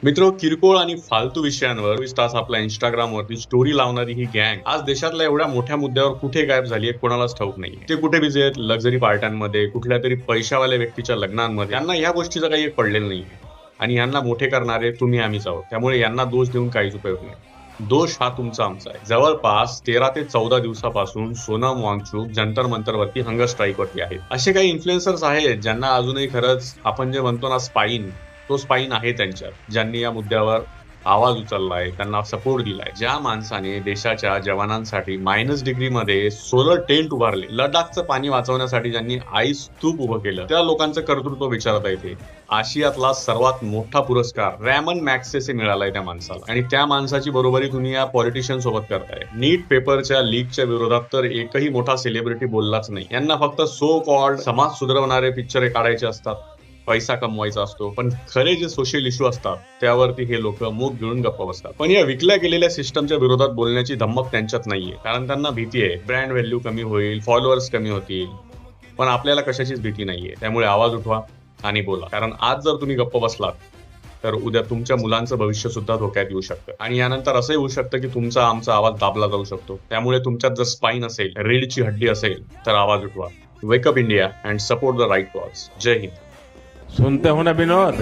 मित्र, किरकोळ आणि फालतू विषयांवर 24 तास आपल्या इंस्टाग्रामवरती स्टोरी लावणारी ही गँग आज देशातल्या एवढ्या मोठ्या मुद्द्यावर कुठे गायब झाली आहे कोणालाच ठाऊक नाही. ते कुठे बिझी आहेत? लक्झरी पार्ट्यांमध्ये, कुठल्या तरी पैशावाल्या व्यक्तीच्या लग्नांमध्ये. यांना ह्या गोष्टीचं काही एक पडलेलं नाही. आणि यांना मोठे करणारे तुम्ही आम्हीच आहोत. त्यामुळे यांना दोष देऊन काहीच उपयोग नाही. दोष हा तुमचा आमचा आहे. जवळपास 13 ते 14 दिवसापासून सोनम वांगचुक जंतर मंतरवरती हंगर स्ट्राईकवरती आहेत. असे काही इन्फ्लुएन्सर्स आहेत ज्यांना अजूनही खरंच आपण जे म्हणतो ना स्पाईन, तो स्पाईन आहे त्यांच्यात, ज्यांनी या मुद्द्यावर आवाज उचललाय, त्यांना सपोर्ट दिलाय. ज्या माणसाने देशाच्या जवानांसाठी -डिग्रीमध्ये सोलर टेंट उभारले, लडाखचं पाणी वाचवण्यासाठी ज्यांनी आईस स्तूप उभं केलं, त्या लोकांचं कर्तृत्व विचारता येते. आशियातला सर्वात मोठा पुरस्कार रॅमन मॅक्सेसे मिळालाय त्या माणसाला, आणि त्या माणसाची बरोबरी तुम्ही या पॉलिटिशियन सोबत करताय. नीट पेपरच्या लीकच्या विरोधात तर एकही मोठा सेलिब्रिटी बोललाच नाही. यांना फक्त सो कॉल्ड समाज सुधारवणारे पिक्चर काढायचे असतात, पैसा कमवायचा असतो. पण खरे जे सोशल इश्यू असतात त्यावरती हे लोक मूग गिळून गप्प बसतात. पण या विकल्या गेलेल्या सिस्टमच्या विरोधात बोलण्याची धमक त्यांच्यात नाहीये, कारण त्यांना भीती आहे ब्रँड व्हॅल्यू कमी होईल, फॉलोअर्स कमी होतील. पण आपल्याला कशाचीच भीती नाहीये. त्यामुळे आवाज उठवा आणि बोला, कारण आज जर तुम्ही गप्प बसलात तर उद्या तुमच्या मुलांचं भविष्य सुद्धा धोक्यात येऊ शकतं. आणि यानंतर असंही होऊ शकतं की तुमचा आमचा आवाज दाबला जाऊ शकतो. त्यामुळे तुमच्यात जर स्पाईन असेल, रीढची हड्डी असेल, तर आवाज उठवा. Wake up India and support the right cause. जय हिंद. सुनते हो ना विनोद।